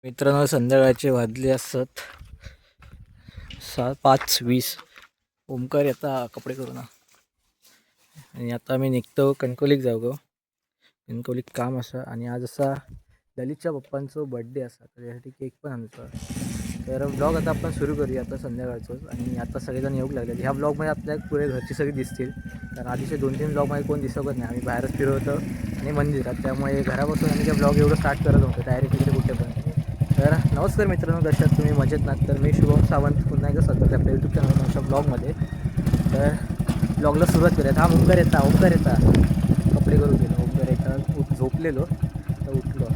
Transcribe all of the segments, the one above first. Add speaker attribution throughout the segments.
Speaker 1: मित्रांनो, संध्याकाळचे वाजले असत 5:20. ओमकार येता कपडे करू ना. आणि आता मी निघतो कणकवलीक जाऊ गो. कणकवलीक काम असा आणि आज असा ललितच्या पप्पांचा बड्डे असा, तर यासाठी केक पण आणतो. तर ब्लॉग आता आपण सुरू करूया आता संध्याकाळचं. आणि आता सगळेजण येऊक लागले. ह्या ब्लॉगमध्ये आपल्या पुरे घरची सगळी दिसतील, कारण आधीचे 2-3 ब्लॉगमध्ये कोण दिसतच नाही. आम्ही बाहेरच फिरवतो आणि मंदिरात, त्यामुळे घरापासून आम्ही त्या ब्लॉग एवढं स्टार्ट करत होतो डायरेक्ट इकडे कुठे पण. तर नमस्कार मित्रांनो, कशा आहात तुम्ही? मजेत ना? तर मी शुभम सावंत पुन्हा एकदा सध्या आपल्या यूट्यूब चॅनलच्या ब्लॉगमध्ये. तर ब्लॉगला सुरुवात करूयात. हा ओमकार येता कपडे करून गेलो. ओमकार येता झोपलेलो तर उठलो.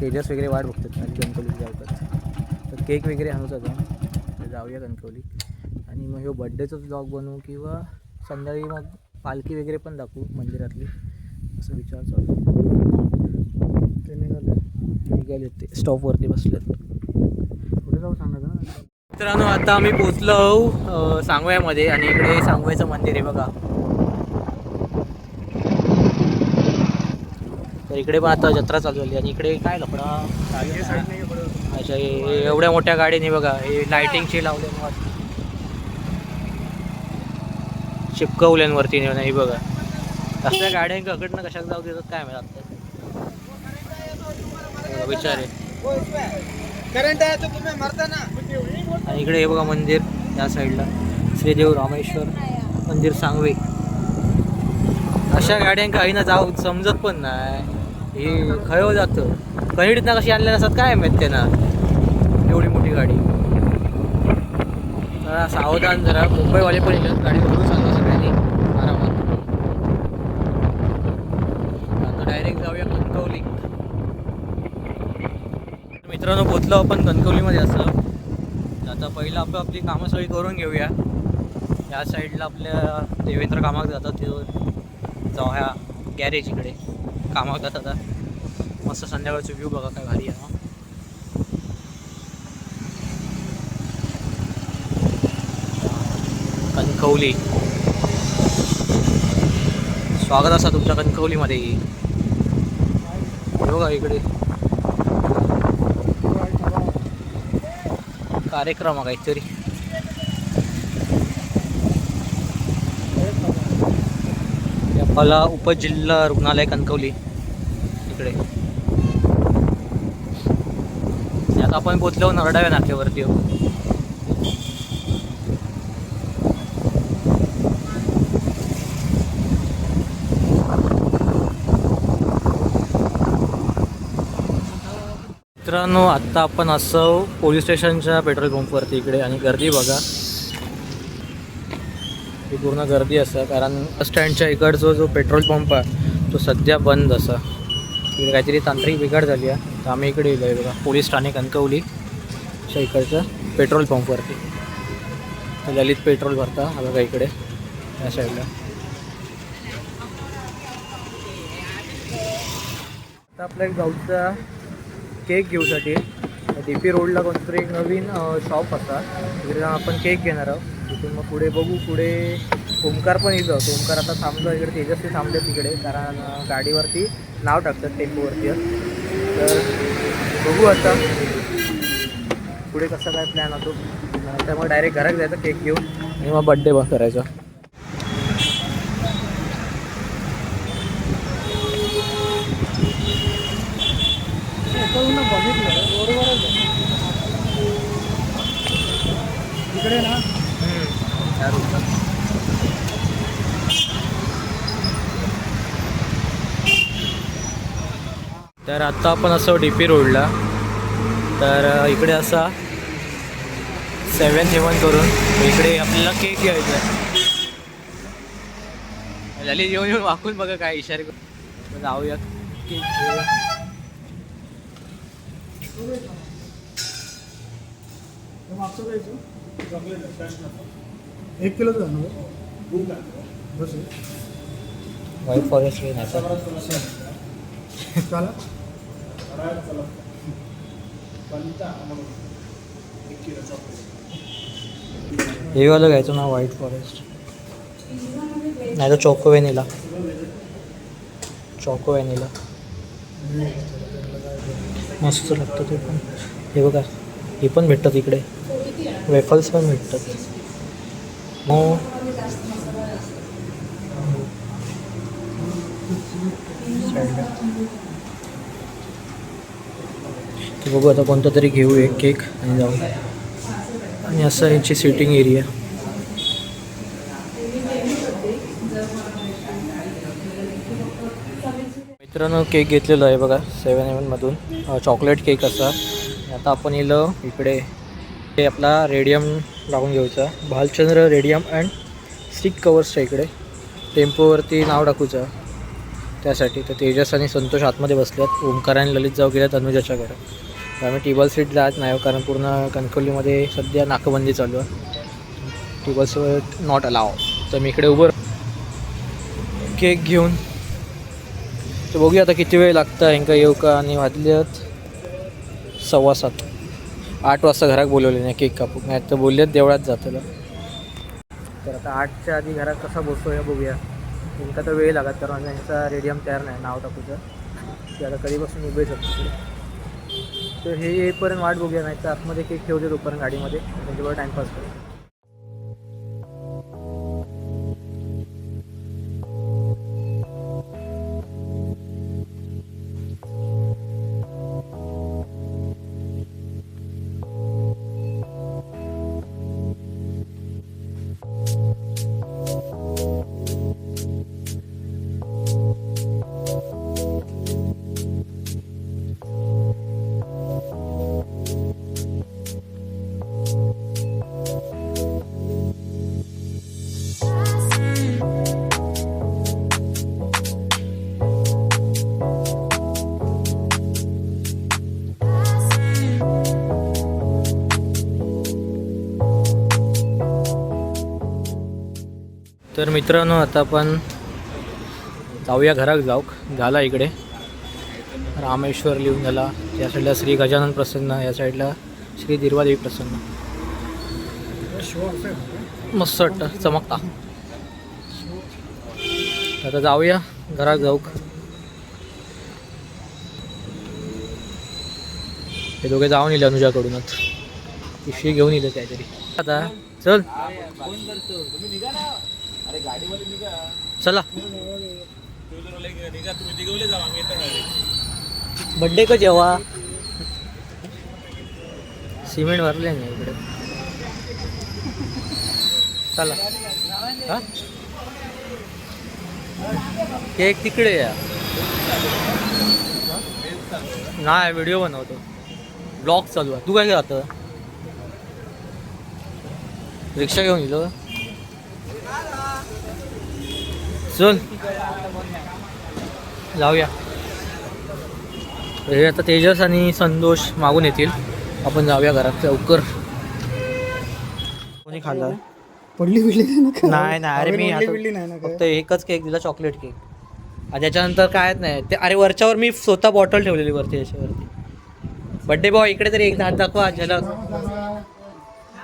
Speaker 1: तेजस वगैरे वाट बघतात आणि कणकवलीत जाऊतात. तर केक वगैरे आणूच आता, तर जाऊया कणकवली. आणि मग ह्यो बड्डेचाच ब्लॉग बनवू किंवा संध्याकाळी मग पालखी वगैरे पण दाखवू मंदिरातली, असं विचार चालू. ते निघाले ते स्टॉपवरती बसलेत. कुठे जाऊ सांगा ना मित्रांनो. आता आम्ही पोचलो सांगव्यामध्ये आणि इकडे सांगव्याचं मंदिर आहे बघा. तर इकडे पण आता जत्रा चालू झाली आणि इकडे काय लफडा. अच्छा, एवढ्या मोठ्या गाडीने बघा हे लायटिंगचे लावले चिपकवल्यांवरती नाही बघा. असल्या गाड्यांकडनं कशाला जाऊ देतात काय माहिती. आता विचार आहे. आणि इकडे हे बघा मंदिर या साईडला, श्रीदेव रामेश्वर मंदिर सांगवे. अशा गाड्यां काही ना जाऊ समजत पण नाही. हे खय जातं कणीडीतना कशी आणल्या असतात काय माहित त्यांना, एवढी मोठी गाडी. जरा सावधान, जरा मुंबईवाले पण येतात गाडी भरून सांगा सगळ्यांनी आरामात. आता डायरेक्ट जाऊया कणकवली. मित्रांनो, पोचलो आपण कणकवलीमध्ये. असं आता पहिलं आपली कामं सगळी करून घेऊया. या साईडला आपल्या देवेंद्र कामाक जातात, ते जाऊ ह्या गॅरेज इकडे कामाक जातात. आता मस्त संध्याकाळचं व्ह्यू बघा काय भारी आहे. कणकवली, स्वागत असा तुमच्या कणकवलीमध्ये. हे बघा इकडे कार्यक्रम काहीतरी. आपला उपजिल्हा रुग्णालय कणकवली इकडे. आता आपण पोचलो नरडाव्या नाक्यावरती. मित्रांनो, आत्ता आपण असं पोलीस स्टेशनच्या पेट्रोल पंपवरती इकडे. आणि गर्दी बघा, ही पूर्ण गर्दी असं, कारण बस स्टँडच्या इकडचा जो पेट्रोल पंप आहे तो सध्या बंद असा. इकडे काहीतरी तांत्रिक बिघाड झाली आहे. तर आम्ही इकडे येलो आहे बघा, पोलीस ठाणे कणकवलीच्या इकडच्या पेट्रोल पंपवरती. तर ललित पेट्रोल भरता हा बघा इकडे या साईडला. आता आपल्या गावचा केक घेऊसाठी DP रोडला कोणतरी एक नवीन शॉप असा, तिकडे जाऊन आपण केक घेणार आहोत. तिथून मग पुढे बघू. पुढे ओमकार पण येतो. ओमकार आता थांबलो इकडे, तेजस्वी थांबले तिकडे, कारण गाडीवरती नाव टाकतात टेम्पोवरती. तर बघू आता पुढे कसा काय प्लॅन होतो. त्यामुळे डायरेक्ट घरात जायचं केक घेऊन आणि मग बड्डे बघ करायचा. इकडे ना तर आता आपण असं DP रोडला. तर इकडे असा 7-7 करून इकडे आपल्याला केक घ्यायचा आहे. झाली येऊन येऊन वाकून बघा काय इशारे करून. जाऊया केक घेऊया.
Speaker 2: एक किलो
Speaker 1: व्हाईट फॉरेस्ट नाही
Speaker 2: चला.
Speaker 1: हे वालं घ्यायचं ना, व्हाईट फॉरेस्ट. नाही तर चोको व्हॅनिला. चोको व्हॅनिला मस्त लागतं ते पण. हे बघा, हे पण भेटतात इकडे, वेफल्स पण भेटतात. मग ते बघू आता कोणता तरी घेऊ एक केक आणि जाऊ. आणि असं यांची सिटिंग एरिया. मित्रांनो केक घेतलेला आहे बघा 7-Elevenमधून, चॉकलेट केक असा. आता आपण येलो इकडे, हे आपला रेडियम लागून घ्यायचा, भालचंद्र रेडियम अँड स्टिक कवर्सच्या इकडे टेम्पोवरती नाव टाकूचं त्यासाठी. तर तेजस आणि संतोष आतमध्ये बसल्यात, ओंकार आणि ललित जाऊ गेल्यात अनुजाच्या घरात. आम्ही टेबल सीट जात नाही कारण पूर्ण कणकवलीमध्ये सध्या नाकाबंदी चालू आहे, टेबल सीट नॉट अलाव. तर मी इकडे उभं केक घेऊन. तर बघूया आता किती वेळ लागतं यांका येऊ का. आणि वाजल्यात 7:15. 8 वाजता घरात बोलवले नाही केक कापूक, नाही तर बोललेत देवळात जातं. तर आता 8च्या आधी घरात कसा बसूया बघूया. यांका तर वेळ लागत कारण यांचा रेडियम तयार नाही नाव टाकूचं. ते आता कधीपासून उभेच होते. तर हे येईपर्यंत वाट बघूया, नाही तर आतमध्ये केक ठेवते तोपर्यंत गाडीमध्ये, त्यांच्यावर टाईमपास करू. तर मित्रांनो आता आपण जाऊया घरात. झाला इकडे रामेश्वर लिहून झाला, या साईडला श्री गजानन प्रसन्न, या साईडला श्री दिर्वादेवी प्रसन्न. मस्त वाटतं, चमकता. आता जाऊया घरात हे दोघे जाऊन येईल अनुजाकडूनच, पिशवी घेऊन येईल काहीतरी. आता चल चला, बड्डे का जेव्हा सिमेंट भरले नाही इकडे. चला हा, केक तिकडे या. नाही व्हिडिओ बनवतो, ब्लॉग चालू आहे. तू काय करतं? रिक्षा घेऊन गेलो. चल जाऊया. हे आता तेजस आणि संतोष मागून येतील, आपण जाऊया घरात लवकर. कोणी खाल्लं?
Speaker 2: पडली बिडली
Speaker 1: नाही अरे मी फक्त एकच केक दिला, चॉकलेट केक. आणि त्याच्यानंतर कायच नाही ते. अरे वरच्यावर मी स्वतः बॉटल ठेवलेली वरती याच्यावरती. बड्डे बॉय इकडे तरी एकदा हात दाखवा झलक.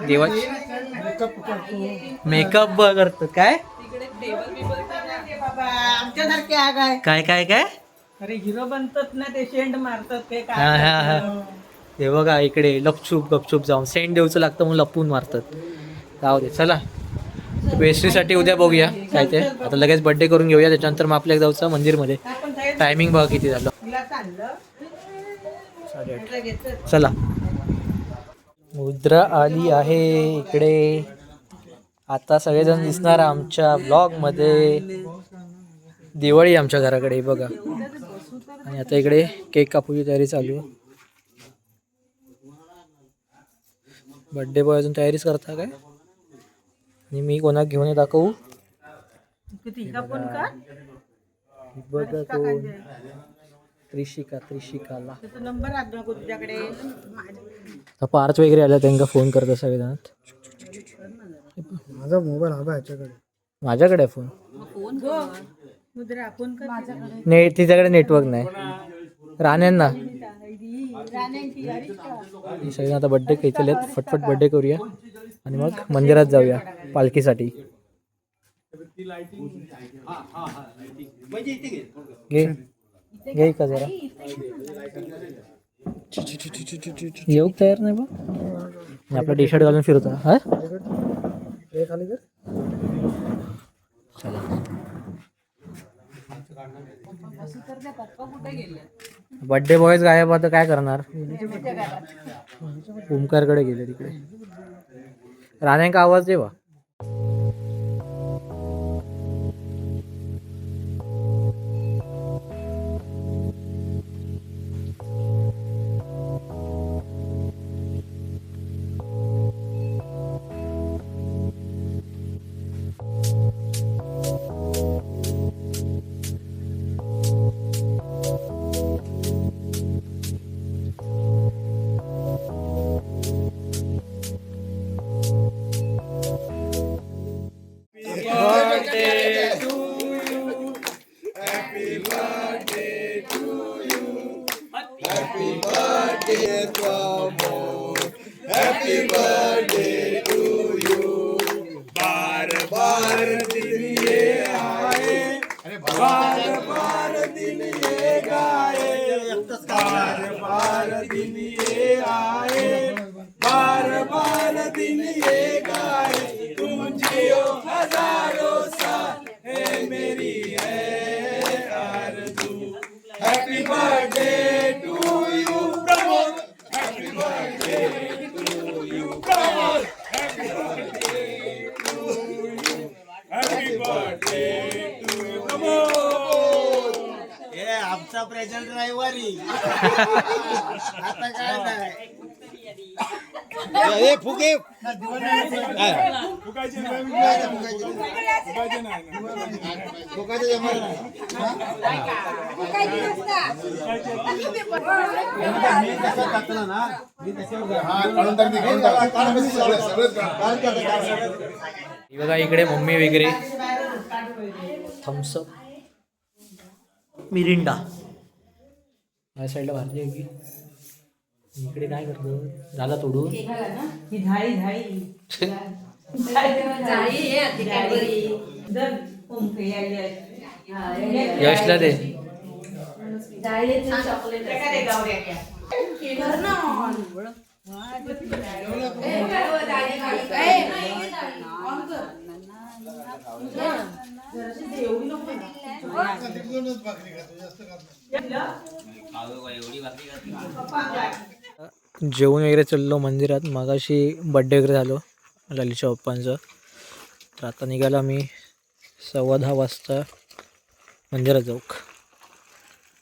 Speaker 1: देवाची मेकअप करतो काय? काय काय काय?
Speaker 2: अरे हिरो बनतात ना ते, शेंड मारतात ते
Speaker 1: हा हा हा, हे बघा इकडे गपचूप जाऊन सेंट देऊचं लागतं म्हणून लपून मारतात. जाऊ दे चला. पेस्ट्रीसाठी उद्या बघूया काय ते. आता लगेच बड्डे करून घेऊया, त्याच्यानंतर मग आपल्या जाऊचं मंदिरमध्ये. टायमिंग बघा किती झालं. 8:30. चला. मुद्रा आली आहे इकडे. आता सगळेजण दिसणार आमच्या ब्लॉगमध्ये. दिवाळी आमच्या घराकडे बघा. आणि आता इकडे केक कापूची तयारी चालू आहे. बड्डे बॉय अजून तयारीच करता काय? आणि मी कोणाक घेऊन दाखवू बघा कोण. त्रिशिकाला पार्थ वगैरे आला, त्यांना फोन करता सगळेजण.
Speaker 2: माझा मोबाईल हवा ह्याच्याकडे.
Speaker 1: माझ्याकडे फोन नेट, तिच्याकडे नेटवर्क नाही. राण्यांना सगळे आता बड्डे केलेत, फटफट बड्डे करूया आणि मग मंदिरात जाऊया पालखीसाठी. घे का जरा. येऊ तयार नाही बा आपला टी शर्ट घालून फिरतो हा
Speaker 2: हे खाली कर.
Speaker 1: चला बर्थडे बॉयज गायब आता काय करणार ओमकारकडे गेले तिकडे राण्यांका आवाज देवा
Speaker 2: आमचा प्रेझेंट रविवारी आता काय नाही हे फुगे
Speaker 1: बघा इकडे मम्मी वगैरे थम्सअप मिरिंडा या साईडला भाजी आहे की इकडे काय करतो झाला तोडून
Speaker 2: ही झाई झाई
Speaker 1: यशला दे जेवण वगैरे चाललो मंदिरात मगाशी बड्डे वगैरे झालो ललितच्या पप्पांचं तर आता निघालो आम्ही 10:15 वाजता मंदिरात जाऊ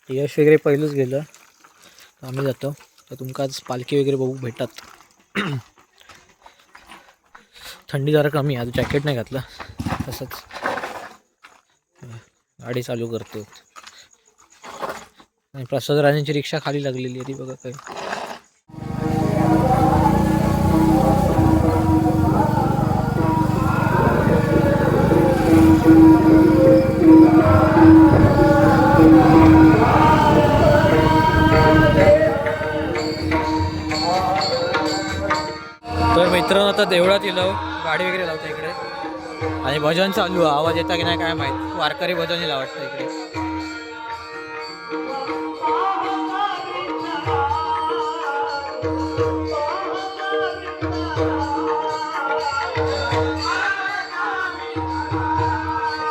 Speaker 1: यश वगैरे पहिलंच गेलं तर आम्ही जातो तर तुमका आज पालखी वगैरे बघू भेटतात थंडी जरा कमी आज जॅकेट नाही घातलं तसंच गाडी चालू करतो आणि प्रसाद राणेंची रिक्षा खाली लागलेली आहे ती बघा काय तर मित्रांनो आता देवळात गेलो गाडी वगैरे लावतो इकडे आणि भजन चालू आहे आवाज येता की नाही काय माहित वारकरी भजन लावतं इकडे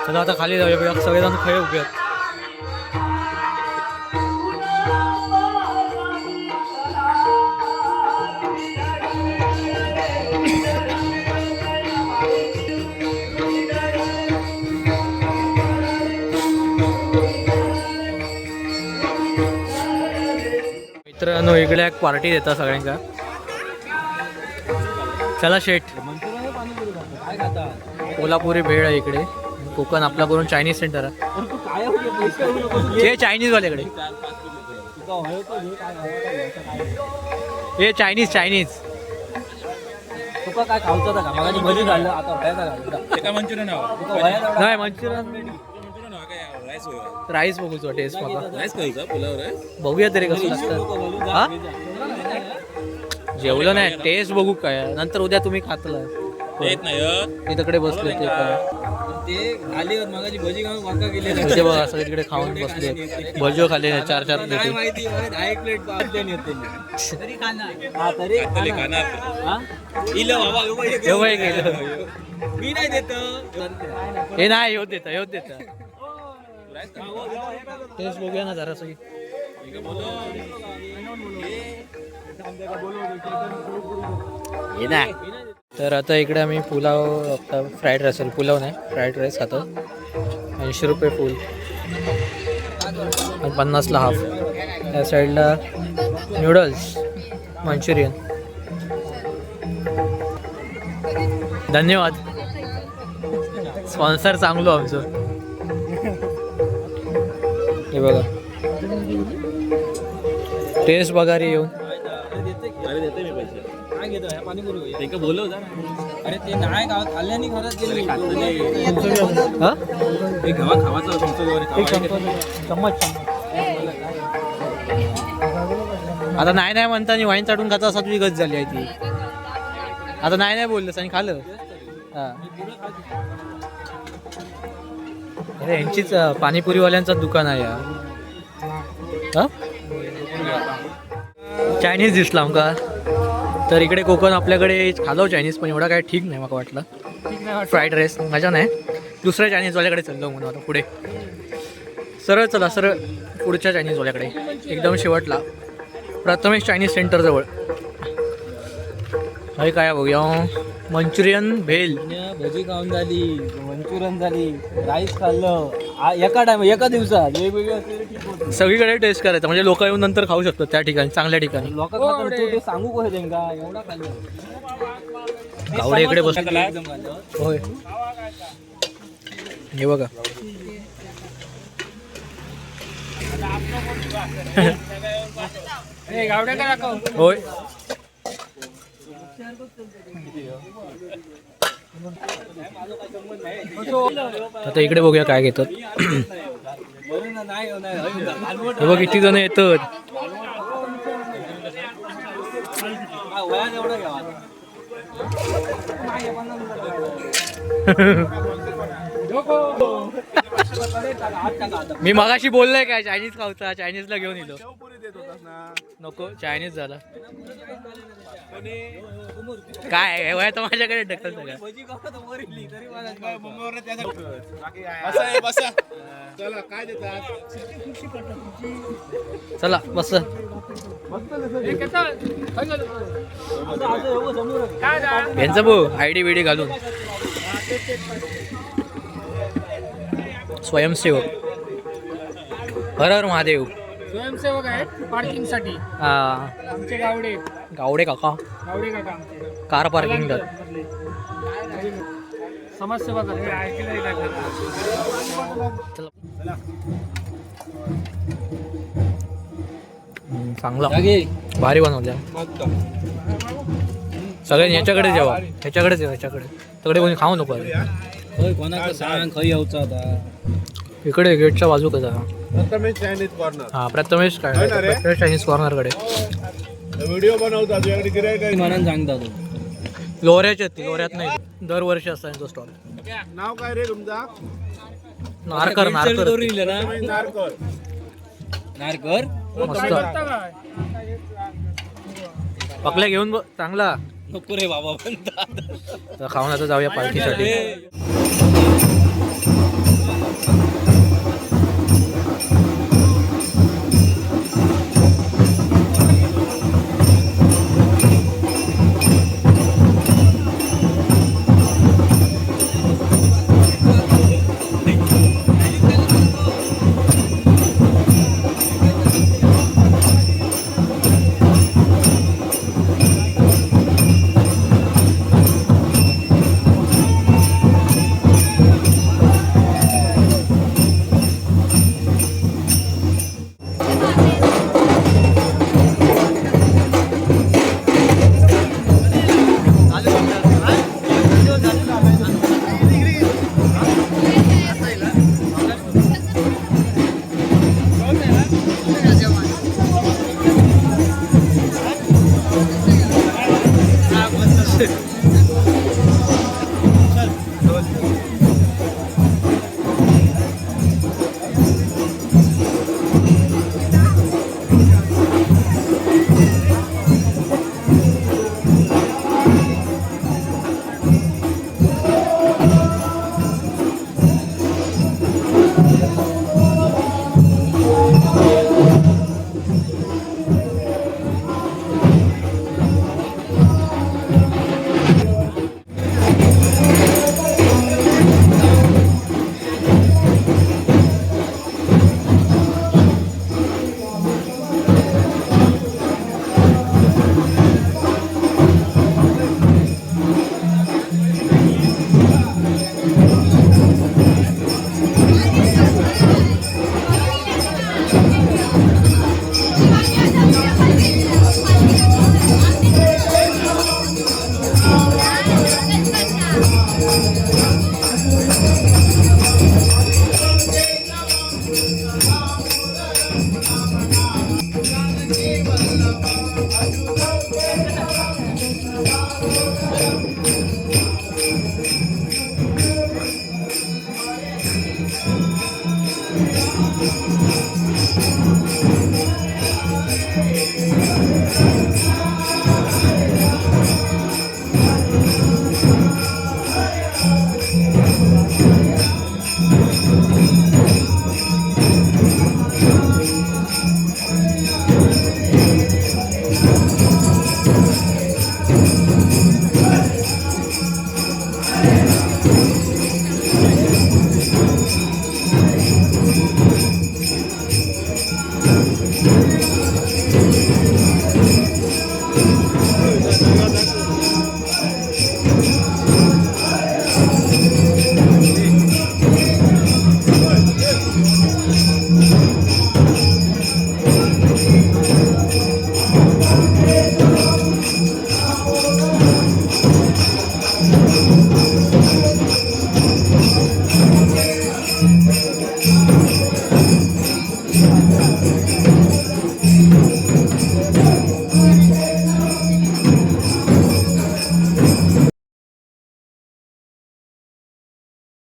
Speaker 1: चला आता खाली जाऊया सगळेजण खळे उभे आहेत मित्रांनो इकडे एक पार्टी देतात सगळ्यांका चला शेठ कोल्हापुरी भेळ आहे इकडे कोकण आपला करून चायनीज सेंटर आहे हे चायनीज वाल्याकडे हे चायनीज
Speaker 3: तुका काय खावचं का मगाची भजी झालं आता व्हायचा
Speaker 4: मंचुरियन
Speaker 1: नाही मंचुरियन राईस बघूच टेस्ट मला
Speaker 4: राईस खायचा पुलाव राईस
Speaker 1: बघूया तरी कसं लागतं हा जेवलं नाही टेस्ट बघू काय नंतर उद्या तुम्ही खातलं
Speaker 4: येत नाही
Speaker 1: मी तिकडे बसलो ते काय
Speaker 3: ते आली मगाची भजी खाऊन वाका गेले
Speaker 1: इथे बघा सगळीकडे खाऊन बसले भजिओ खाल्ले 4-4
Speaker 3: नाही
Speaker 1: प्लेटी.
Speaker 3: माहिती 1 प्लेट आपल्या येते तरी खाणार हा तरी खाणार हा इलो बाबा
Speaker 1: एवढं गेलं
Speaker 3: मी नाही देत
Speaker 1: हे नाही होत देता टेस्ट बघूया ना जरा सगळी. हे नाही तर आता इकडे आम्ही पुलाव आता फ्राईड राईस पुलाव नाही फ्राईड राईस खातो 80 रुपये फुल आणि 50ला हाफ. त्या साईडला नूडल्स मंचुरियन. धन्यवाद स्पॉन्सर चांगलो आमचं. हे बघा टेस्ट बघा रे येऊन.
Speaker 3: अरे देते मी पैसे काय घेतो पाणी करू ते का बोलव जा अरे ते नाही गावात खाल्ल्याने खरंच गेले
Speaker 1: हा
Speaker 3: ते गावात खावाचं
Speaker 1: चम्मच आता नाही म्हणता वाईन चाटून खाता असा तुझी गत झाली आहे ती. आता नाही बोललंस आणि खाल्लं. हा अरे यांचीच पाणीपुरीवाल्यांचं दुकान आहे यार. हा चायनीज दिसला आमका. तर इकडे कोकण आपल्याकडे खालो चायनीज पण एवढा काय ठीक नाही मला वाटलं. फ्राईड राईस मजा नाही. दुसऱ्या चायनीजवाल्याकडे चाललो म्हणून आता पुढे सरळ चला सरळ पुढच्या चायनीजवाल्याकडे एकदम शेवटला प्रथमेश चायनीज सेंटर जवळ. हे काय बघूया मंचुरियन भेल.
Speaker 3: भजी खाऊन झाली मंचुरियन झाली राईस खाल्लं एका दिवसात वेगवेगळे
Speaker 1: सगळीकडे टेस्ट करायचं म्हणजे लोक येऊन नंतर खाऊ शकतात त्या ठिकाणी चांगल्या ठिकाणी.
Speaker 3: लोक ते सांगू कसं त्यांना एवढा खाल्लं
Speaker 1: गावडे इकडे बसले
Speaker 3: एकदम खाल्लं
Speaker 1: होय. हे बघा होय आता इकडे बघूया काय घेतात. हे बघ किती जण येतात. मी मगाशी बोललोय काय चायनीज खाऊचा चायनीजला घेऊन येलो. नको चायनीज झाला काय वया तर माझ्याकडे ढकल सगळं. चला बस यांचं बो आयडी बिडी घालून स्वयंसेवक हर हर महादेव
Speaker 2: स्वयंसेवक आहेत पार्किंग साठी
Speaker 1: हा
Speaker 2: आमचे गावडे
Speaker 1: गावडे काका
Speaker 2: गावडे काका आमचे
Speaker 1: कार पार्किंग तर
Speaker 2: समाजसेवा करते ऐकलं
Speaker 1: चांगला भारी बनवल्या सगळ्यांनी ह्याच्याकडे जेवा ह्याच्याकडेच येऊ ह्याच्याकडे सगळे कोणी खाऊ नको.
Speaker 3: कोणाचं सांग खई यावचा आता
Speaker 1: इकडे गेटच्या बाजू कसा
Speaker 2: प्रथमेश चायनीज कॉर्नर
Speaker 1: हा प्रथमेश काय प्रथमेश चायनीज कॉर्नर कडे
Speaker 2: व्हिडिओ बनवता तुझ्याकडे गिरायक
Speaker 3: म्हणून सांगता तू
Speaker 1: लोऱ्याच्या लोऱ्यात नाही दरवर्षी असता तो स्टॉल.
Speaker 2: नाव काय रे तुमचा?
Speaker 1: नारकर नारकर
Speaker 2: नारकर
Speaker 3: नारकर
Speaker 1: मस्त पकल्या घेऊन चांगला
Speaker 3: नको रे बाबा पण
Speaker 1: तर खाऊन आता जाऊया पार्टीसाठी.